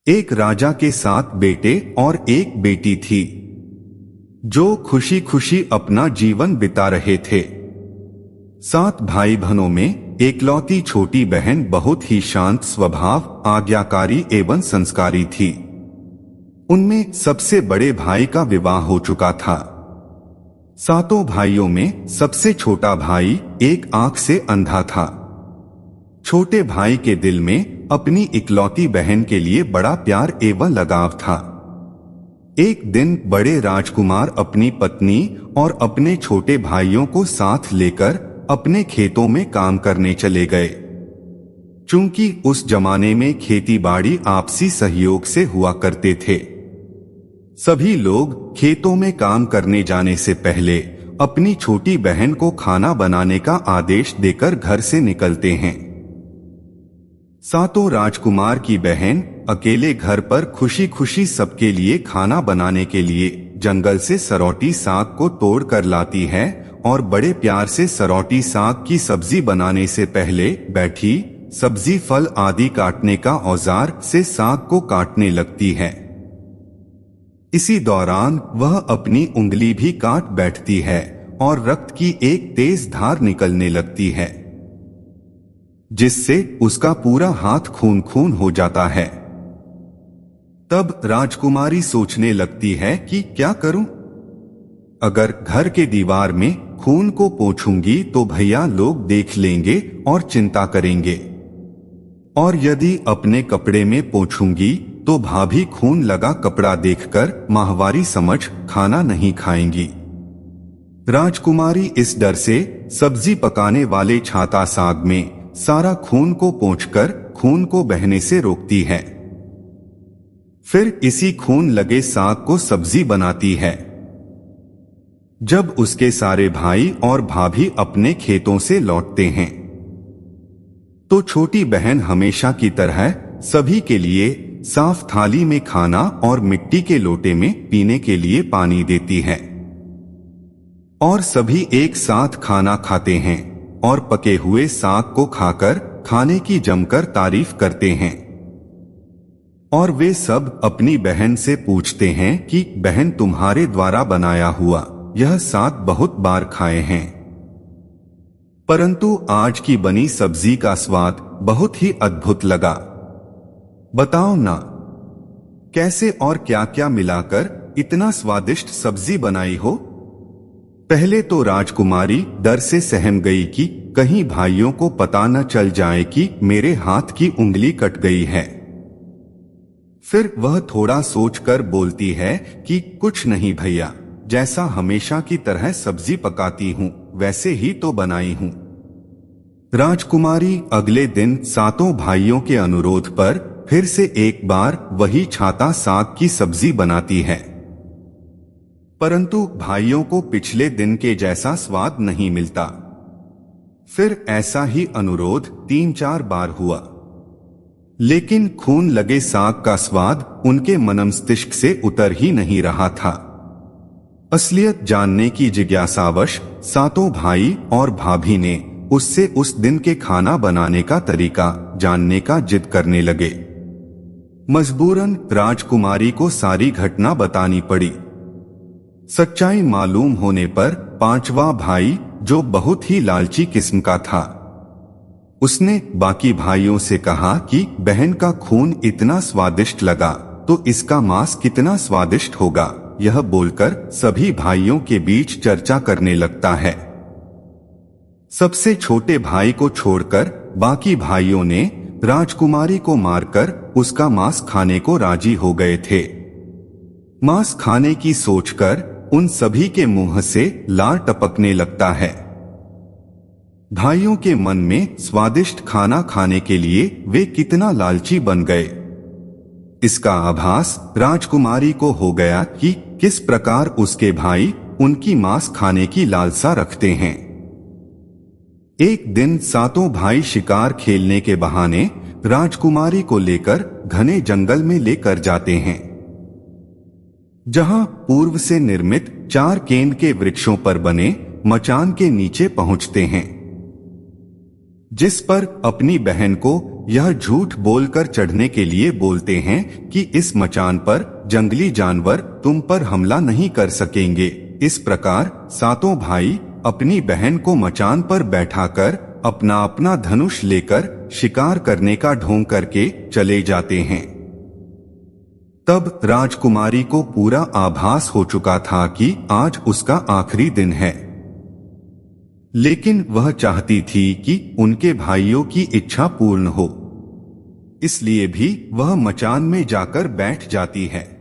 एक राजा के 7 बेटे और एक बेटी थी, जो खुशी खुशी अपना जीवन बिता रहे थे। 7 भाई बहनों में एकलौती छोटी बहन बहुत ही शांत स्वभाव, आज्ञाकारी एवं संस्कारी थी। उनमें सबसे बड़े भाई का विवाह हो चुका था। 7 भाइयों में सबसे छोटा भाई एक आंख से अंधा था। छोटे भाई के दिल में अपनी इकलौती बहन के लिए बड़ा प्यार एवं लगाव था। एक दिन बड़े राजकुमार अपनी पत्नी और अपने छोटे भाइयों को साथ लेकर अपने खेतों में काम करने चले गए। चूंकि उस जमाने में खेती बाड़ी आपसी सहयोग से हुआ करते थे, सभी लोग खेतों में काम करने जाने से पहले अपनी छोटी बहन को खाना बनाने का आदेश देकर घर से निकलते हैं। 7 राजकुमार की बहन अकेले घर पर खुशी खुशी सबके लिए खाना बनाने के लिए जंगल से सरौटी साग को तोड़ कर लाती है और बड़े प्यार से सरौटी साग की सब्जी बनाने से पहले बैठी सब्जी, फल आदि काटने का औजार से साग को काटने लगती है। इसी दौरान वह अपनी उंगली भी काट बैठती है और रक्त की एक तेज धार निकलने लगती है, जिससे उसका पूरा हाथ खून खून हो जाता है। तब राजकुमारी सोचने लगती है कि क्या करूं? अगर घर के दीवार में खून को पोंछूंगी तो भैया लोग देख लेंगे और चिंता करेंगे, और यदि अपने कपड़े में पोंछूंगी तो भाभी खून लगा कपड़ा देखकर माहवारी समझ खाना नहीं खाएंगी। राजकुमारी इस डर से सब्जी पकाने वाले छाता साग में सारा खून को पोंछकर खून को बहने से रोकती है। फिर इसी खून लगे साग को सब्जी बनाती है। जब उसके सारे भाई और भाभी अपने खेतों से लौटते हैं, तो छोटी बहन हमेशा की तरह सभी के लिए साफ थाली में खाना और मिट्टी के लोटे में पीने के लिए पानी देती है, और सभी एक साथ खाना खाते हैं और पके हुए साग को खाकर खाने की जमकर तारीफ करते हैं। और वे सब अपनी बहन से पूछते हैं कि बहन, तुम्हारे द्वारा बनाया हुआ यह साग बहुत बार खाए हैं, परंतु आज की बनी सब्जी का स्वाद बहुत ही अद्भुत लगा। बताओ ना, कैसे और क्या क्या मिलाकर इतना स्वादिष्ट सब्जी बनाई हो? पहले तो राजकुमारी डर से सहम गई कि कहीं भाइयों को पता न चल जाए कि मेरे हाथ की उंगली कट गई है। फिर वह थोड़ा सोचकर बोलती है कि कुछ नहीं भैया, जैसा हमेशा की तरह सब्जी पकाती हूँ वैसे ही तो बनाई हूँ। राजकुमारी अगले दिन 7 भाइयों के अनुरोध पर फिर से एक बार वही छाता साग की सब्जी बनाती है, परंतु भाइयों को पिछले दिन के जैसा स्वाद नहीं मिलता। फिर ऐसा ही अनुरोध 3-4 बार हुआ, लेकिन खून लगे साग का स्वाद उनके मनमस्तिष्क से उतर ही नहीं रहा था। असलियत जानने की जिज्ञासावश 7 भाई और भाभी ने उससे उस दिन के खाना बनाने का तरीका जानने का जिद करने लगे। मजबूरन राजकुमारी को सारी घटना बतानी पड़ी। सच्चाई मालूम होने पर 5वां भाई, जो बहुत ही लालची किस्म का था, उसने बाकी भाइयों से कहा कि बहन का खून इतना स्वादिष्ट लगा तो इसका मांस कितना स्वादिष्ट होगा। यह बोलकर सभी भाइयों के बीच चर्चा करने लगता है। सबसे छोटे भाई को छोड़कर बाकी भाइयों ने राजकुमारी को मारकर उसका मांस खाने को राजी हो गए थे। मांस खाने की सोचकर उन सभी के मुंह से लार टपकने लगता है। भाइयों के मन में स्वादिष्ट खाना खाने के लिए वे कितना लालची बन गए, इसका आभास राजकुमारी को हो गया कि किस प्रकार उसके भाई उनकी मांस खाने की लालसा रखते हैं। एक दिन 7 भाई शिकार खेलने के बहाने राजकुमारी को लेकर घने जंगल में लेकर जाते हैं, जहां पूर्व से निर्मित 4 केन के वृक्षों पर बने मचान के नीचे पहुंचते हैं। जिस पर अपनी बहन को यह झूठ बोलकर चढ़ने के लिए बोलते हैं कि इस मचान पर जंगली जानवर तुम पर हमला नहीं कर सकेंगे। इस प्रकार सातों भाई अपनी बहन को मचान पर बैठाकर अपना अपना धनुष लेकर शिकार करने का ढोंग करके चले जाते हैं। तब राजकुमारी को पूरा आभास हो चुका था कि आज उसका आखिरी दिन है, लेकिन वह चाहती थी कि उनके भाइयों की इच्छा पूर्ण हो, इसलिए भी वह मचान में जाकर बैठ जाती है।